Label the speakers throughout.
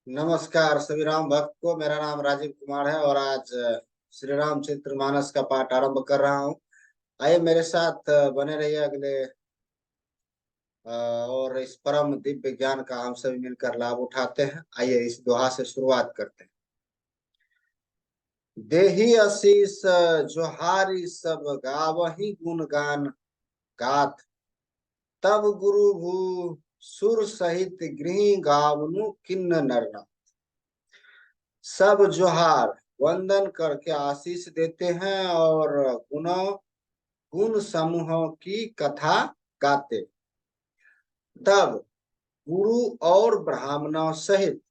Speaker 1: नमस्कार सभी राम भक्त को। मेरा नाम राजीव कुमार है और आज श्री रामचरितमानस का पाठ आरंभ कर रहा हूँ। आइए मेरे साथ बने रहिए अगले और इस परम दिव्य ज्ञान का हम सभी मिलकर लाभ उठाते हैं। आइए इस दोहा से शुरुआत करते हैं। देहि आशीष जोहारी सब गावही गुण गान गाथ, तब गुरु भू सुर सहित गृह गावनु किन्न नरना। सब जोहार वंदन करके आशीष देते हैं और गुण समूहों की कथा गाते। तब गुरु और ब्राह्मणों सहित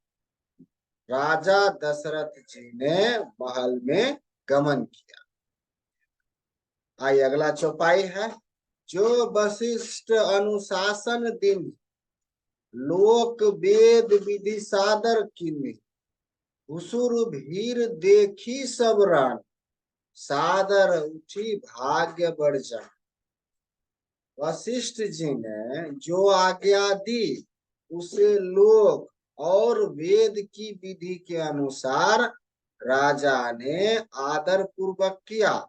Speaker 1: राजा दशरथ जी ने महल में गमन किया। आइए अगला चौपाई है। जो वशिष्ठ अनुशासन दिन, लोक वेद विधि सादर किन्हीं, हुसुर भीर देखी सब रान, सादर उठी भाग्य बढ़ जा। वशिष्ठ जी ने जो आज्ञा दी उसे लोक और वेद की विधि के अनुसार राजा ने आदर पूर्वक किया।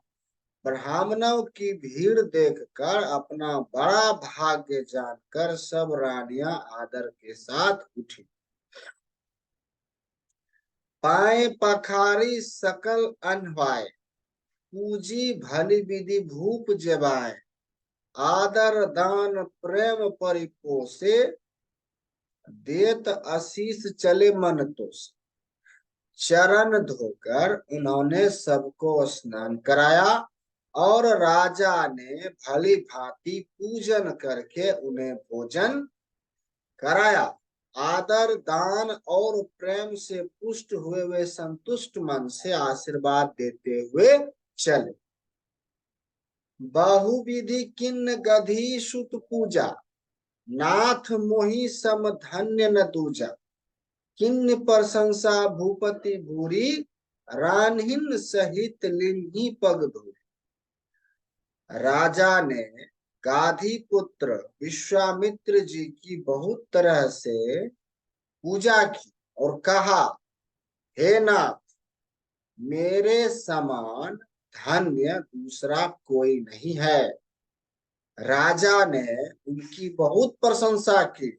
Speaker 1: ब्राह्मणों की भीड़ देखकर अपना बड़ा भाग्य जानकर सब रानियां आदर के साथ उठी। पाए पखारी सकल अनवाय, पूजी भली विधि भूप जबाए, आदर दान प्रेम परिपोषे, देत आशीष चले मन तोष। चरण धोकर उन्होंने सबको स्नान कराया और राजा ने भली भांति पूजन करके उन्हें भोजन कराया। आदर दान और प्रेम से पुष्ट हुए वे संतुष्ट मन से आशीर्वाद देते हुए चले। बहुविधि किन्न गधी सुत पूजा, नाथ मोहि सम धन्य न दूजा। किन्न प्रशंसा भूपति भूरी, रानहिन सहित लिन्ही पग धूरी। राजा ने गाधी पुत्र विश्वामित्र जी की बहुत तरह से पूजा की और कहा, हे नाथ, मेरे समान धन्य दूसरा कोई नहीं है। राजा ने उनकी बहुत प्रशंसा की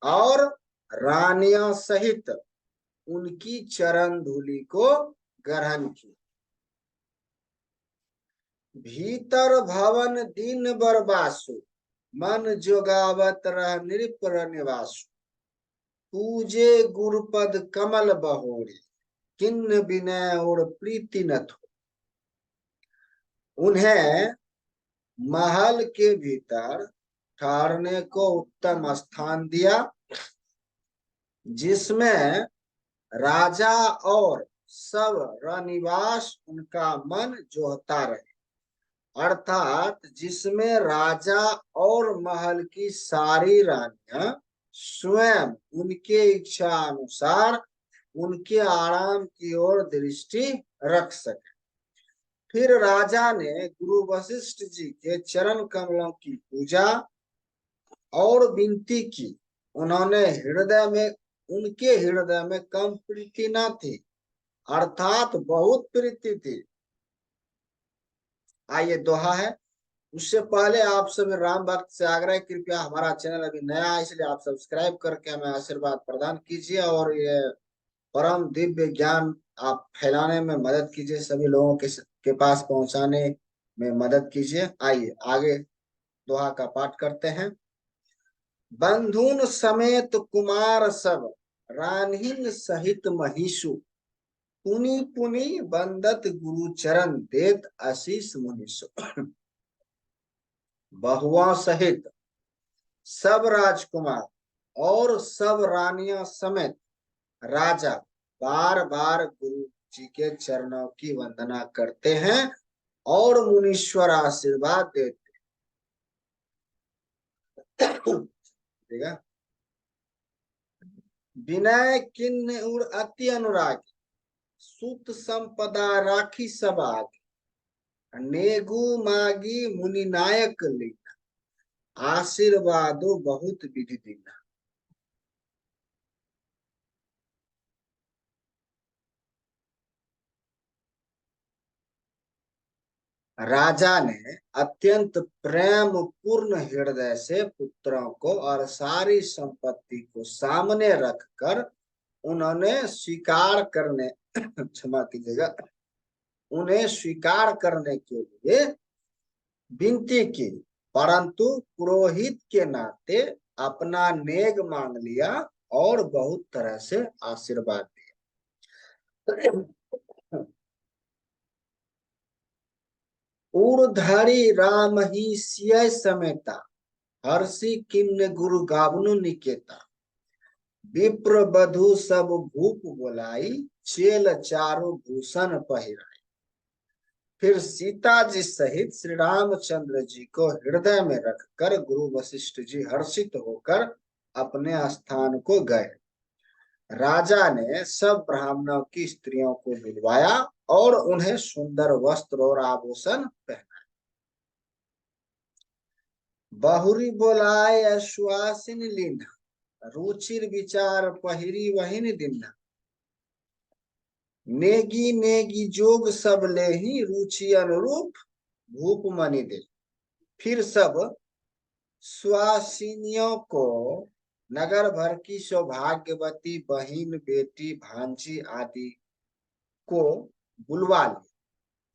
Speaker 1: और रानियों सहित उनकी चरण धूलि को ग्रहण की। भीतर भवन दीन बरबासु, मन जोगावत रह नृप निवासु। पूजे गुरुपद कमल बहोरी, किन्न विनय और प्रीति न थो। उन्हें महल के भीतर ठहरने को उत्तम स्थान दिया, जिसमें राजा और सब रनिवास उनका मन जोहता रहे। अर्थात जिसमें राजा और महल की सारी रानियां स्वयं उनके इच्छा अनुसार उनके आराम की ओर दृष्टि रख सके। फिर राजा ने गुरु वशिष्ठ जी के चरण कमलों की पूजा और विनती की। उनके हृदय में कम प्रीति न थी, अर्थात बहुत प्रीति थी। आइए दोहा है। उससे पहले आप सभी राम भक्त से आग्रह, कृपया हमारा चैनल अभी नया है इसलिए आप सब्सक्राइब करके हमें आशीर्वाद प्रदान कीजिए और ये परम दिव्य ज्ञान आप फैलाने में मदद कीजिए, सभी लोगों के पास पहुंचाने में मदद कीजिए। आइए आगे दोहा का पाठ करते हैं। बंधुन समेत कुमार सब, रानहिन सहित महिषु। पुनि पुनि बंदत गुरु चरण, देत आशीष मुनिषु। बहुओं सहित सब राजकुमार और सब रानियों समेत राजा बार बार गुरु जी के चरणों की वंदना करते हैं और मुनीश्वर आशीर्वाद देते हैं। विनय किन्न उर अति अनुराग, सुत संपदा राखी सब आगे। नेगु मागी मुनि नायक लीना, आशीर्वादो बहुत विधि दीना। राजा ने अत्यंत प्रेम पूर्ण हृदय से पुत्रों को और सारी संपत्ति को सामने रखकर उन्होंने स्वीकार करने क्षमा कीजिएगा, उन्हें स्वीकार करने के लिए विनती की, परंतु पुरोहित के नाते अपना नेग मांग लिया और बहुत तरह से आशीर्वाद दिया। ऊर्धरी राम ही सिय समेता, हर्षि किन्न गुरु गावनु निकेता, विप्र बधु सब भूप बोलाई, चेल चारु भूषण पहिराई। फिर सीता जी सहित श्री रामचंद्र जी को हृदय में रखकर गुरु वशिष्ठ जी हर्षित होकर अपने स्थान को गए। राजा ने सब ब्राह्मणों की स्त्रियों को बुलवाया और उन्हें सुंदर वस्त्र और आभूषण पहनाए। बहुरी बोलाए अश्वासिन लीन, रुचिर विचार पहिरी वहिन दिन, नेगी नेगी जोग सब ले ही रुचि अनुरूप भूप मनि दे। फिर सब सुहासिनियों को नगर भर की सौभाग्यवती बहिन बेटी भांजी आदि को बुलवा ली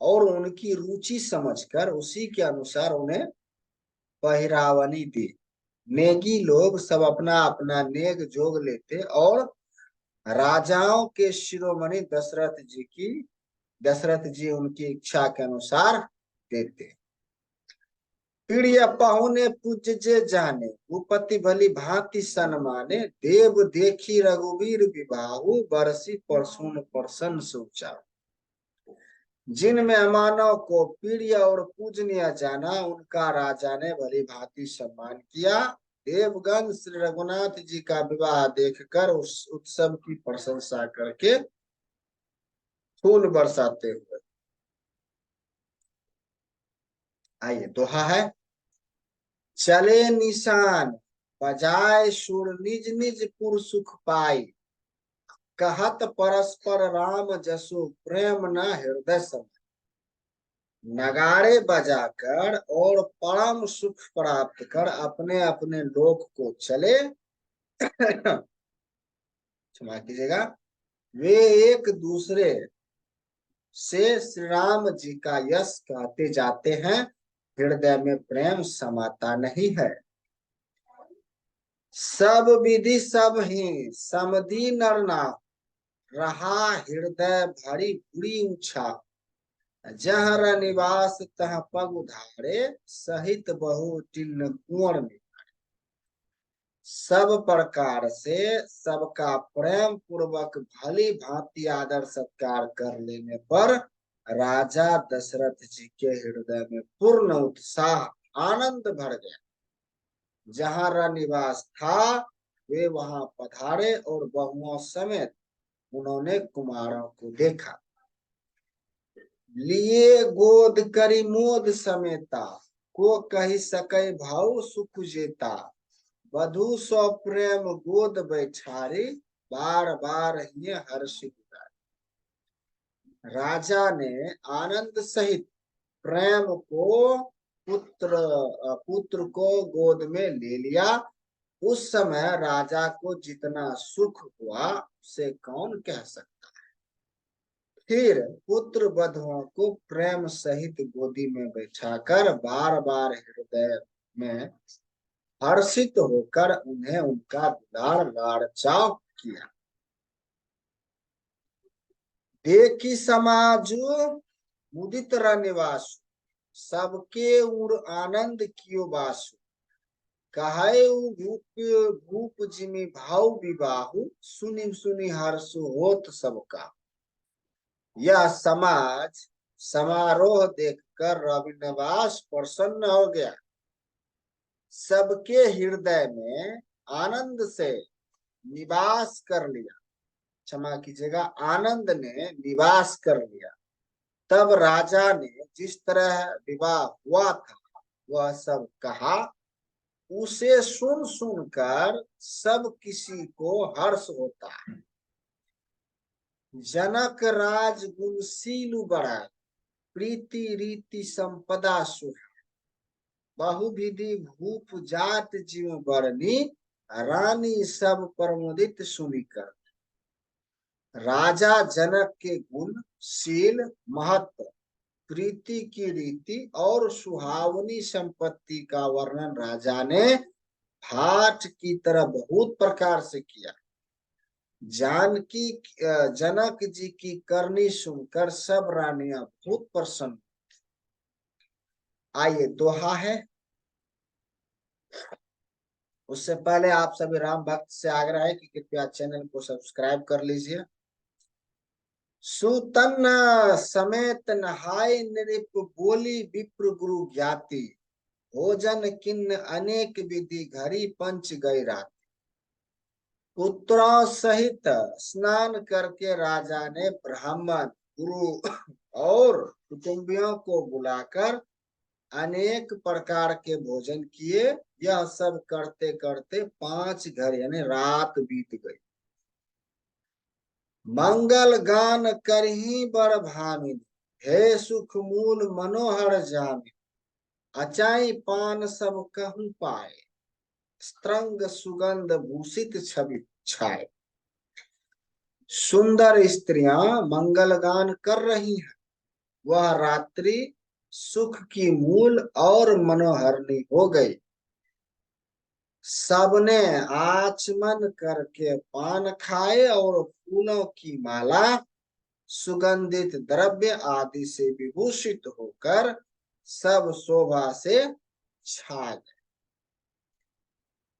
Speaker 1: और उनकी रुचि समझकर उसी के अनुसार उन्हें पहिरावनी दी। नेगी लोग सब अपना अपना नेग जोग लेते और राजाओं के शिरोमणि दशरथ जी उनकी इच्छा के अनुसार देते। प्रिय पाहुने पूज्य जे जाने, भूपति भली भांति सन्माने, देव देखी रघुवीर विबाहु, बरसी परसून प्रसन्न सोचा। जिन मेहमानों को प्रिय और पूजनीय जाना, उनका राजा ने भली भांति सम्मान किया। देवगण श्री रघुनाथ जी का विवाह देखकर उस उत्सव की प्रशंसा करके फूल बरसाते हुए। आइए दोहा है। चले निशान बजाय सुर निज निज पुर सुख पाई, कहत परस्पर राम जसु प्रेम न हृदय सम। नगाड़े बजाकर और परम सुख प्राप्त कर अपने अपने लोक को चले क्षमा कीजिएगा, वे एक दूसरे से श्री राम जी का यश कहते जाते हैं, हृदय में प्रेम समाता नहीं है। सब विधि सब ही समधी नरना, रहा हृदय भरी बुरी उछा। जहर निवास तह पग उधारे, सहित बहु टिन्न कुंवर में। सब प्रकार से सबका प्रेम पूर्वक भली भांति आदर सत्कार कर लेने पर राजा दशरथ जी के हृदय में पूर्ण उत्साह आनंद भर गया। जहां रनिवास था वे वहां पधारे और बहुओं समेत उन्होंने कुमारों को देखा। लिए गोद करी मोद समेता, को कही सके भाव सुख जेता। वधु सौ प्रेम गोद बैठारी, बार बार ही हर्षित। राजा ने आनंद सहित प्रेम को पुत्र को गोद में ले लिया। उस समय राजा को जितना सुख हुआ उसे कौन कह सकता है। फिर पुत्र वधुओं को प्रेम सहित गोदी में बैठाकर बार बार हृदय में हर्षित होकर उन्हें उनका दुलार लाड़ किया। देखी समाज मुदित निवासु, सबके उर आनंद कियो बासु। कहे भूप भूप जिमि भाव विबाहु, सुनि सुनि हर्षु होत सबका। यह समाज समारोह देखकर रविनिवास प्रसन्न हो गया। सबके हृदय में आनंद से निवास कर लिया, क्षमा कीजिएगा, आनंद ने निवास कर लिया। तब राजा ने जिस तरह विवाह हुआ था वह सब कहा। उसे सुन सुनकर सब किसी को हर्ष होता है। जनक राज गुणशील बड़ा, प्रीति रीति संपदा सुख, बहुविधि भूप जात जीव बरनी, रानी सब प्रमोदित सुनिकर। राजा जनक के गुण, शील, महत्व, प्रीति की रीति और सुहावनी संपत्ति का वर्णन राजा ने भाट की तरह बहुत प्रकार से किया। जानकी जनक जी की करनी सुनकर सब रानियां बहुत प्रसन्न। आइए दोहा है। उससे पहले आप सभी राम भक्त से आग्रह है कि कृपया चैनल को सब्सक्राइब कर लीजिए। सुतन समेत नहाय नृप, बोली विप्र गुरु ज्ञाति, भोजन किन्न अनेक विधि, घड़ी पंच गई रात। पुत्रों सहित स्नान करके राजा ने ब्राह्मण, गुरु और कुटुंबियों को बुलाकर अनेक प्रकार के भोजन किए। यह सब करते करते 5 घर यानी रात बीत गई। मंगल गान करही बड़ भामिनी, हे सुख मूल मनोहर जामिनी, अचाई पान सब कहूं पाए, स्त्रंग सुगंध भूषित छवि छाए। सुंदर स्त्रियां मंगल गान कर रही हैं। वह रात्रि सुख की मूल और मनोहरणी हो गई। सबने आचमन करके पान खाए और फूलों की माला, सुगंधित द्रव्य आदि से विभूषित होकर सब शोभा से छा गए।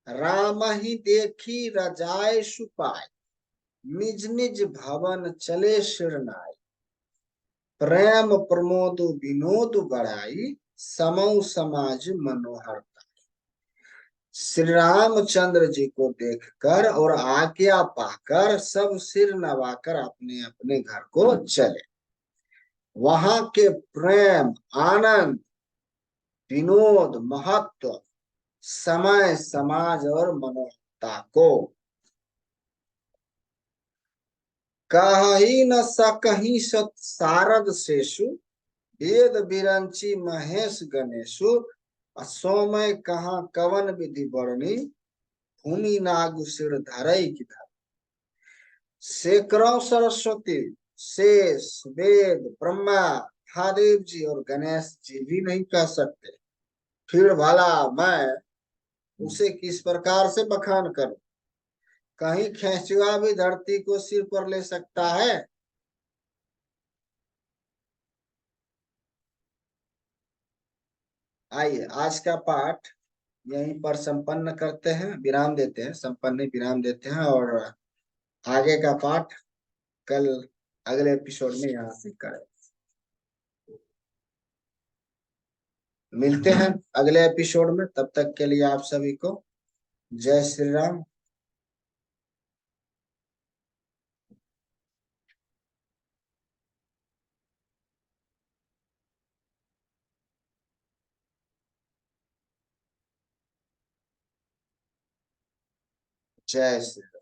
Speaker 1: राम ही देखी रजाए सुपाए, निज निज भवन चले शिरनाई, प्रेम प्रमोद विनोद बढ़ाई, समौ समाज मनोहर। श्री रामचंद्र जी को देखकर और आज्ञा पाकर सब सिर नवाकर अपने अपने घर को चले। वहां के प्रेम, आनंद, विनोद, महत्व, समय, समाज और मनोहरता को कही न सकही सत सारद शेषु, वेद बिरंची महेश गणेशु, सोमय कहा कवन विधि बरनी, भूमि नागु सिर धरई की धर। सैकड़ों सरस्वती, शेष, वेद, ब्रह्मा, महादेव जी और गणेश जी भी नहीं कह सकते, फिर भला मैं उसे किस प्रकार से बखान करूं। कहीं खेचुआ भी धरती को सिर पर ले सकता है। आइए आज का पाठ यहीं पर संपन्न करते हैं, विराम देते हैं, संपन्न विराम देते हैं और आगे का पाठ कल अगले एपिसोड में यहाँ से करें। मिलते हैं अगले एपिसोड में, तब तक के लिए आप सभी को जय श्री राम। जय श्री राम।